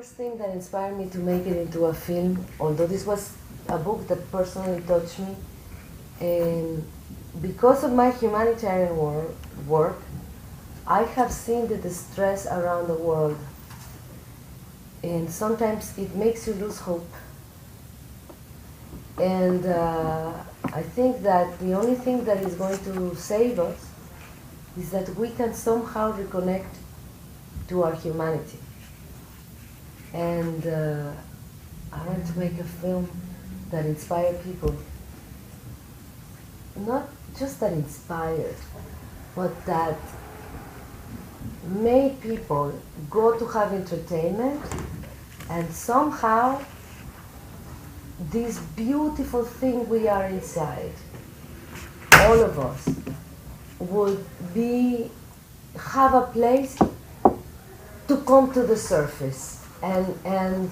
first thing that inspired me to make it into a film, although this was a book that personally touched me, and because of my humanitarian work, I have seen the distress around the world, and sometimes it makes you lose hope. And I think that the only thing that is going to save us is that we can somehow reconnect to our humanity. And I wanted to make a film that inspired people. Not just that inspired, but that made people go to have entertainment, and somehow this beautiful thing we are inside, all of us, would have a place to come to the surface, and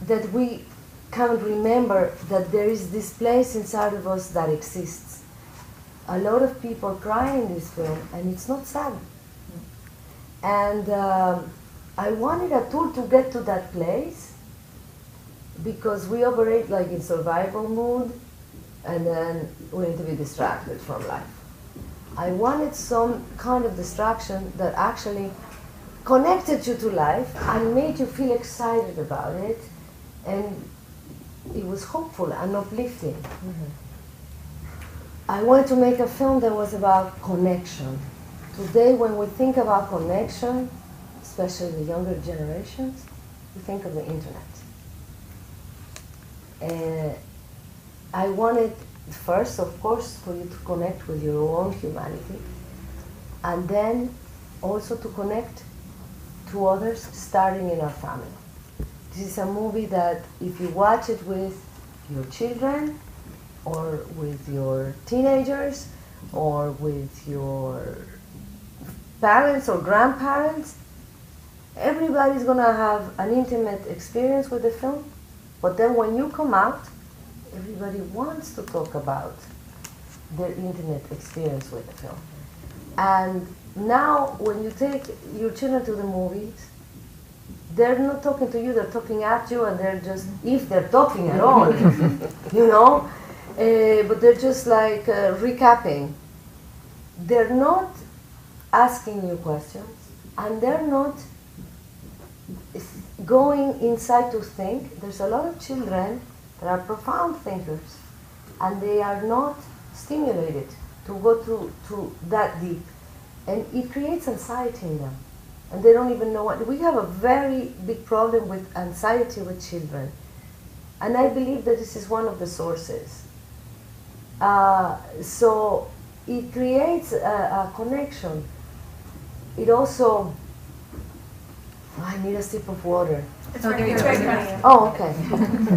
that we can remember that there is this place inside of us that exists. A lot of people cry in this film, and it's not sad. And I wanted a tool to get to that place, because we operate like in survival mode, and then we need to be distracted from life. I wanted some kind of distraction that actually connected you to life and made you feel excited about it, and it was hopeful and uplifting. I wanted to make a film that was about connection. Today, when we think about connection, especially the younger generations, we think of the internet. I wanted first, of course, for you to connect with your own humanity, and then also to connect to others, starting in our family. This is a movie that if you watch it with your children, or with your teenagers, or with your parents or grandparents, everybody's gonna have an intimate experience with the film. But then when you come out, everybody wants to talk about their intimate experience with the film. And now when you take your children to the movies, they're not talking to you, they're talking at you, and they're just, if they're talking at all, you know, but they're just like recapping. They're not asking you questions, and they're not going inside to think. There's a lot of children that are profound thinkers, and they are not stimulated to go to that deep, and it creates anxiety in them, and they don't even know what. We have a very big problem with anxiety with children, and I believe that this is one of the sources. So it creates a connection. It also, I need a sip of water. It's right. Oh, okay.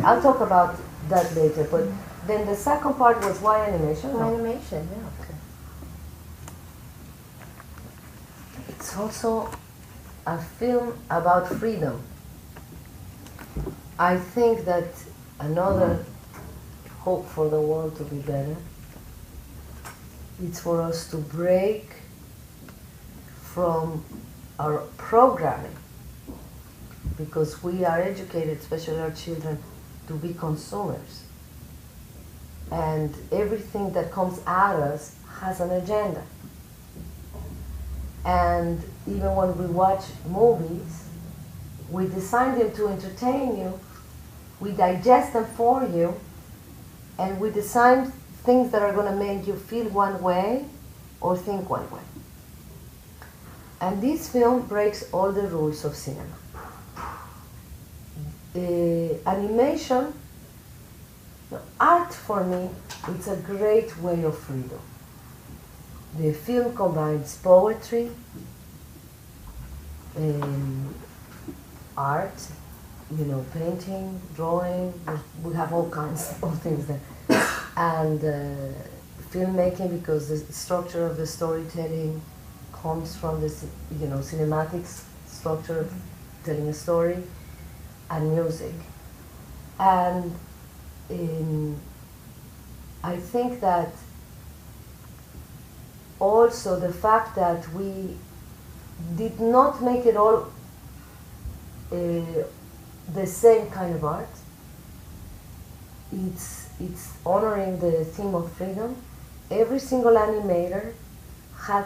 I'll talk about that later. But then the second part was why animation? Why animation, yeah. Okay. It's also a film about freedom. I think that another hope for the world to be better, it's for us to break from our programming, because we are educated, especially our children, to be consumers. And everything that comes at us has an agenda. And even when we watch movies, we design them to entertain you, we digest them for you, and we design things that are going to make you feel one way or think one way. And this film breaks all the rules of cinema. Animation, art for me, it's a great way of freedom. The film combines poetry, art, you know, painting, drawing, we have all kinds of things there. And filmmaking, because the structure of the storytelling comes from this, you know, cinematic structure of telling a story, and music. And I think that also the fact that we did not make it all the same kind of art. It's honoring the theme of freedom. Every single animator had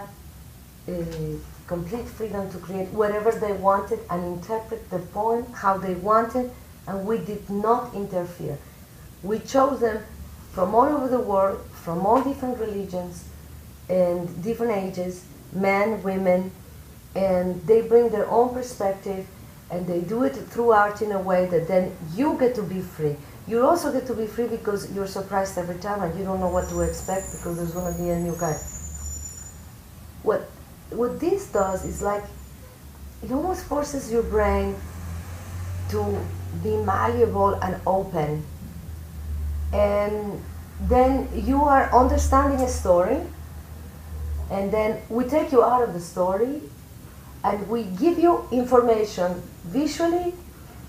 complete freedom to create whatever they wanted and interpret the poem how they wanted, and we did not interfere. We chose them from all over the world, from all different religions and different ages, men, women, and they bring their own perspective, and they do it through art in a way that then you get to be free. You also get to be free because you're surprised every time and you don't know what to expect because there's going to be a new guy. What this does is like, it almost forces your brain to be malleable and open. And then you are understanding a story, and then we take you out of the story and we give you information visually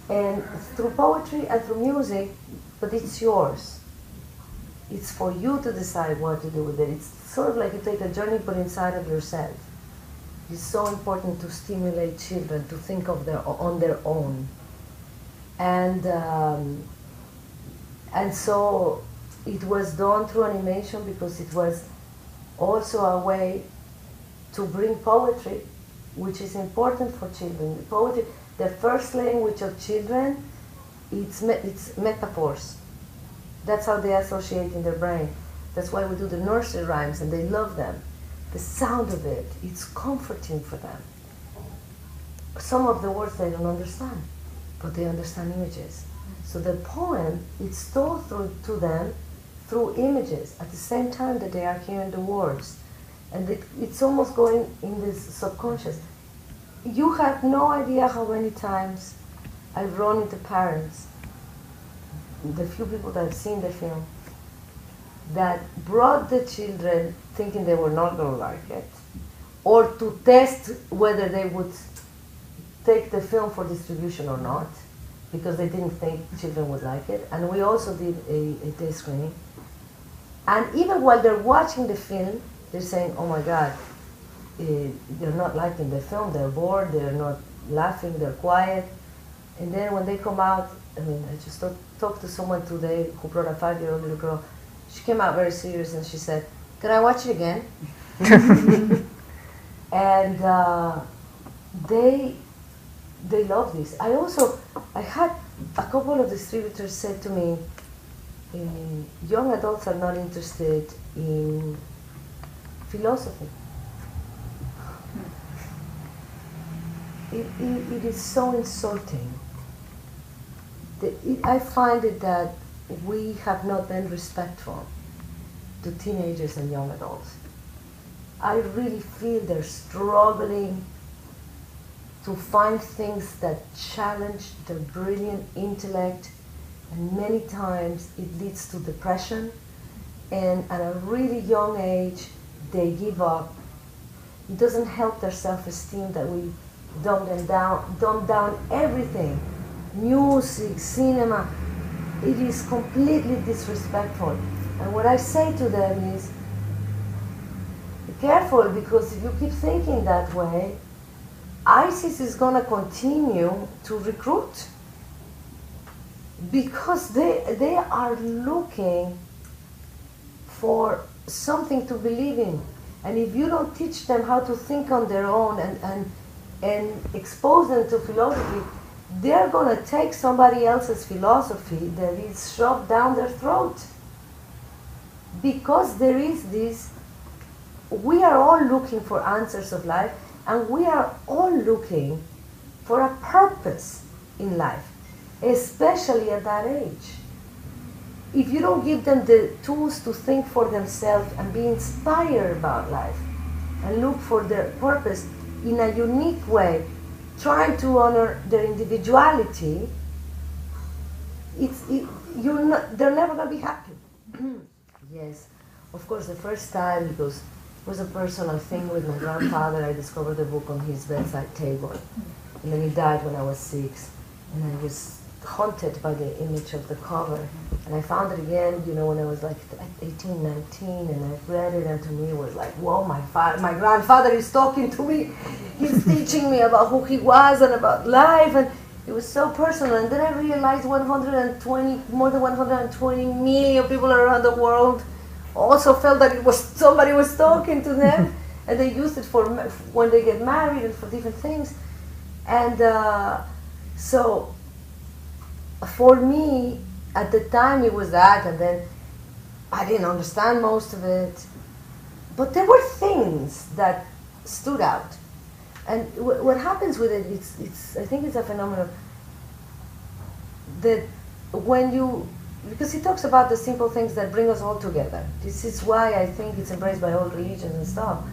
and through poetry and through music, but it's yours. It's for you to decide what to do with it. It's sort of like you take a journey but inside of yourself. It's so important to stimulate children to think of on their own. And so it was done through animation because it was also a way to bring poetry, which is important for children. Poetry, the first language of children, it's metaphors. That's how they associate in their brain. That's why we do the nursery rhymes and they love them. The sound of it, it's comforting for them. Some of the words they don't understand, but they understand images. So the poem, it's told to them through images at the same time that they are hearing the words. And it's almost going in this subconscious. You have no idea how many times I've run into parents, the few people that have seen the film, that brought the children thinking they were not going to like it, or to test whether they would take the film for distribution or not, because they didn't think children would like it. And we also did a test screening. And even while they're watching the film, they're saying, oh my God, they're not liking the film, they're bored, they're not laughing, they're quiet. And then when they come out, I mean, I just talked to someone today who brought a 5-year-old little girl. She came out very serious and she said, can I watch it again? And they love this. I had a couple of distributors said to me, young adults are not interested in philosophy. It is so insulting. I find it that we have not been respectful to teenagers and young adults. I really feel they're struggling to find things that challenge their brilliant intellect, and many times it leads to depression, and at a really young age they give up. It doesn't help their self-esteem that we dumb down everything. Music, cinema, it is completely disrespectful. And what I say to them is, be careful, because if you keep thinking that way, ISIS is going to continue to recruit, because they are looking for something to believe in. And if you don't teach them how to think on their own and expose them to philosophy, they're going to take somebody else's philosophy that is shoved down their throat. Because there is this, we are all looking for answers of life, and we are all looking for a purpose in life, especially at that age. If you don't give them the tools to think for themselves and be inspired about life and look for their purpose in a unique way, trying to honor their individuality, they're never going to be happy. Yes, of course, the first time, because it was a personal thing with my grandfather, I discovered the book on his bedside table. And then he died when I was 6. And I was haunted by the image of the cover. And I found it again, when I was like 18, 19, and I read it, and to me it was like, whoa, my grandfather is talking to me. He's teaching me about who he was and about life. And It was so personal, and then I realized more than 120 million people around the world also felt that it was somebody was talking to them, and they used it for when they get married and for different things. And so for me, at the time it was that, and then I didn't understand most of it, but there were things that stood out. And what happens with it, I think it's a phenomenon that when you, because he talks about the simple things that bring us all together. This is why I think it's embraced by all religions and stuff.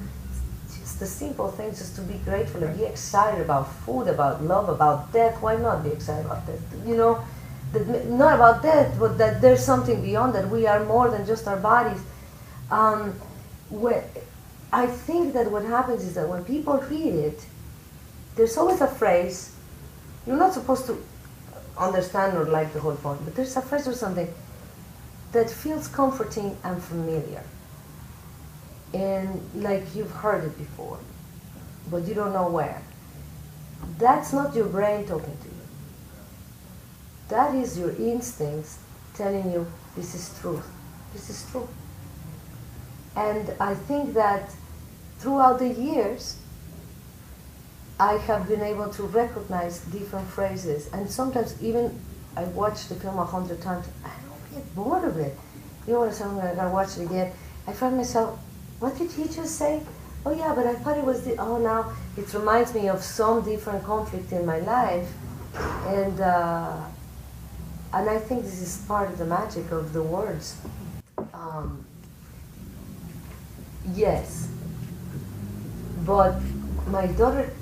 It's just the simple things, just to be grateful and be excited about food, about love, about death. Why not be excited about death? You know, not about death, but that there's something beyond that. We are more than just our bodies. I think that what happens is that when people read it, there's always a phrase. You're not supposed to understand or like the whole point, but there's a phrase or something that feels comforting and familiar. And like you've heard it before, but you don't know where. That's not your brain talking to you. That is your instincts telling you this is truth. This is true. And I think that throughout the years, I have been able to recognize different phrases. And sometimes even I watch the film 100 times, I don't get bored of it. You know what, I'm going to watch it again. I find myself, what did he just say? Oh yeah, but I thought it was now it reminds me of some different conflict in my life. And I think this is part of the magic of the words. Yes, but my daughter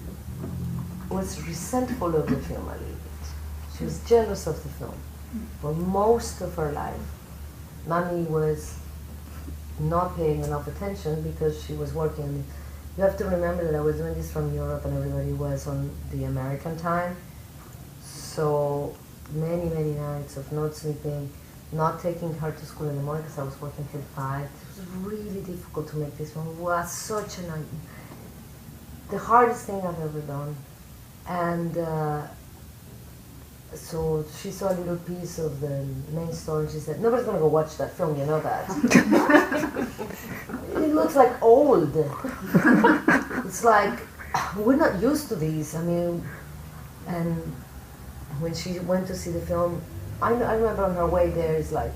was resentful of the film a little bit. She was jealous of the film for most of her life. Mommy was not paying enough attention because she was working. You have to remember that I was doing this from Europe and everybody was on the American time. So many, many nights of not sleeping, not taking her to school in the morning because I was working till 5. It was really difficult to make this one. It was such a nightmare. The hardest thing I've ever done. And so she saw a little piece of the main story and she said, nobody's going to go watch that film, you know that. It looks like old. It's like, we're not used to these. I mean, and when she went to see the film, I remember on her way there, it's like,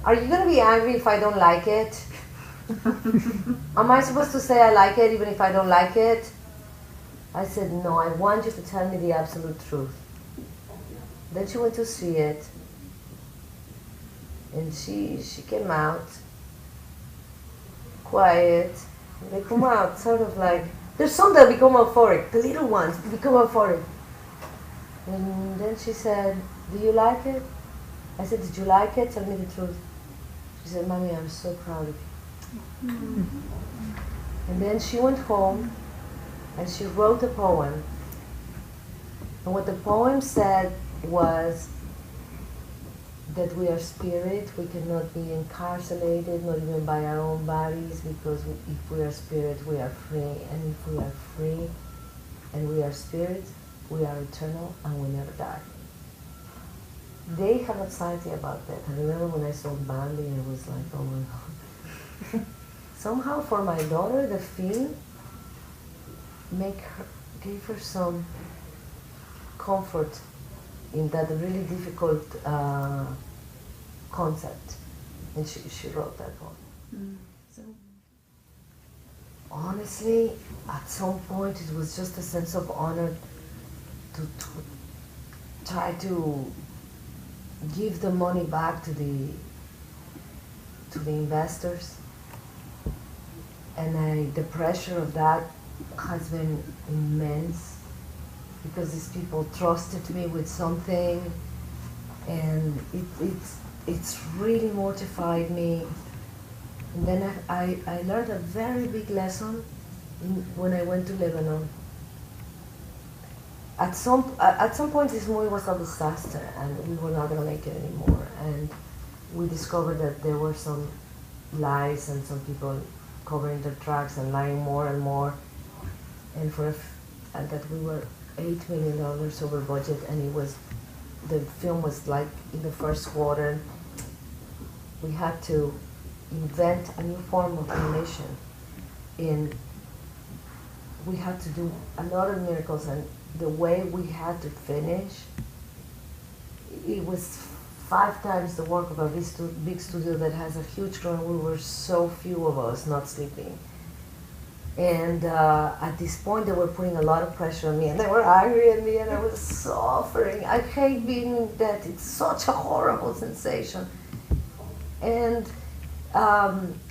are you going to be angry if I don't like it? Am I supposed to say I like it even if I don't like it? I said, no, I want you to tell me the absolute truth. Then she went to see it, and she came out quiet. They come out sort of like, there's some that become euphoric, the little ones become euphoric. And then she said, do you like it? I said, did you like it? Tell me the truth. She said, Mommy, I'm so proud of you. And then she went home and she wrote a poem. And what the poem said was that we are spirit, we cannot be incarcerated, not even by our own bodies, because if we are spirit, we are free. And if we are free and we are spirit, we are eternal and we never die. They have anxiety about that. I remember when I saw Bambi, I was like, oh my God. Somehow for my daughter, the film gave her some comfort in that really difficult concept. And she wrote that one. So honestly, at some point it was just a sense of honor to try to give the money back to the investors. And the pressure of that has been immense, because these people trusted me with something, and it's really mortified me. And then I learned a very big lesson when I went to Lebanon. At some point this movie was a disaster and we were not going to make it anymore, and we discovered that there were some lies and some people covering their tracks and lying more and more, and that we were $8 million over budget, and the film was like in the first quarter. We had to invent a new form of animation, and we had to do a lot of miracles, and the way we had to finish, it was 5 times the work of a big studio that has a huge crew, and we were so few of us not sleeping. And at this point, they were putting a lot of pressure on me, and they were angry at me, and I was suffering. I hate being dead. It's such a horrible sensation. And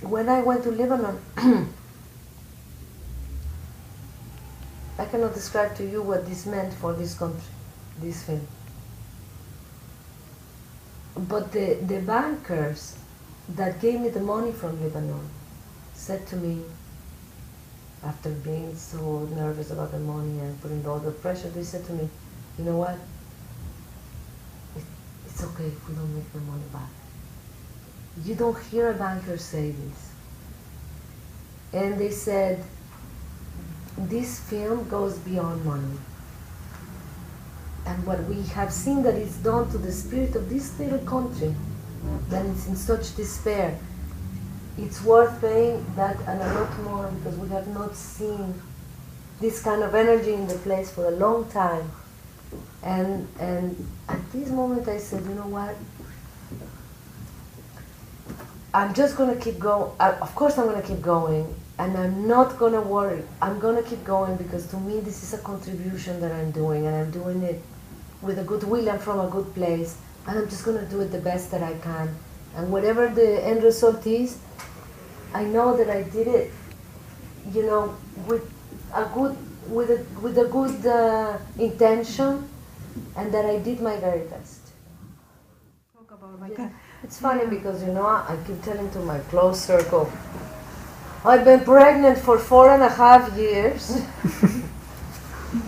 when I went to Lebanon, I cannot describe to you what this meant for this country, this film. But the bankers that gave me the money from Lebanon said to me, after being so nervous about the money and putting all the pressure, they said to me, you know what? It's okay if we don't make the money back. You don't hear a banker say this. And they said, this film goes beyond money. And what we have seen that is done to the spirit of this little country, that is in such despair, it's worth paying that and a lot more, because we have not seen this kind of energy in the place for a long time. And at this moment I said, you know what? I'm just going to keep going. Of course I'm going to keep going, and I'm not going to worry. I'm going to keep going, because to me this is a contribution that I'm doing, and I'm doing it with a good will and from a good place, and I'm just going to do it the best that I can. And whatever the end result is, I know that I did it, you know, with a good intention, and that I did my very best. Yeah. It's funny because, you know, I keep telling to my close circle, I've been pregnant for 4.5 years.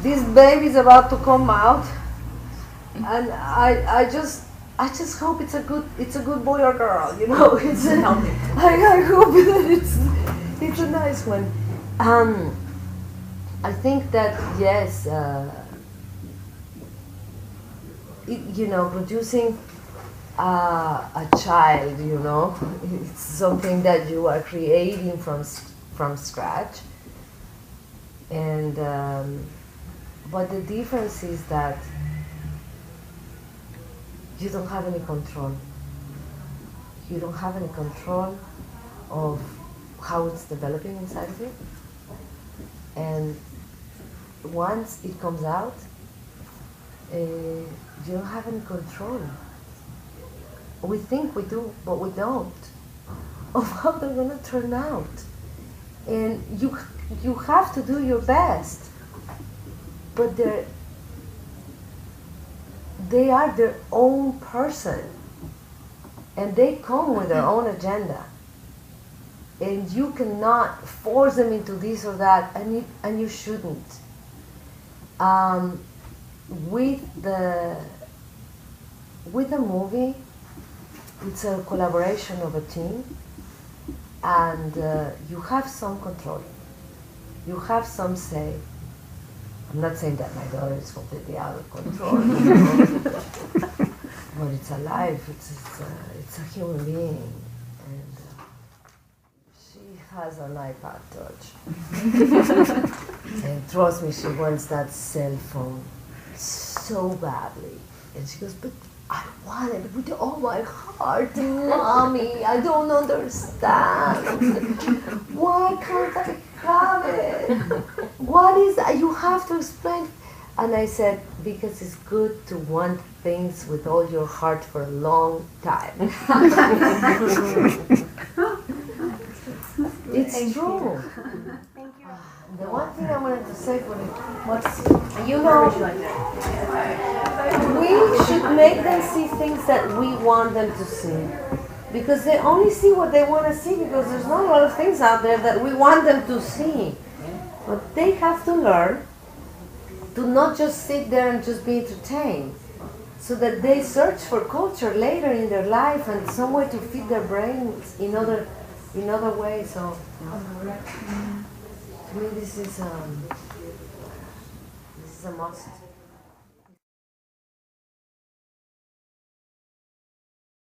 This baby's about to come out, and I just hope it's a good boy or girl, you know. I hope that it's a nice one. I think that yes, you know, producing a child, you know, it's something that you are creating from scratch, and but the difference is that you don't have any control. You don't have any control of how it's developing inside of you. And once it comes out, you don't have any control. We think we do, but we don't, of how they're going to turn out. And you have to do your best, but they are their own person, and they come with their own agenda, and you cannot force them into this or that, and you shouldn't. With the movie, it's a collaboration of a team, and you have some control, you have some say. I'm not saying that my daughter is completely out of control, you know? But it's alive, it's a human being, and she has an iPad touch. And trust me, she wants that cell phone so badly. And she goes, but I want it with all my heart, Mommy, I don't understand. Why can't I have it? What is that? You have to explain. And I said, because it's good to want things with all your heart for a long time. It's true. Thank you. The one thing I wanted to say for it, you know, we should make them see things that we want them to see. Because they only see what they want to see, because there's not a lot of things out there that we want them to see. But they have to learn to not just sit there and just be entertained, so that they search for culture later in their life and some way to feed their brains in other ways. So, to me, this is a must.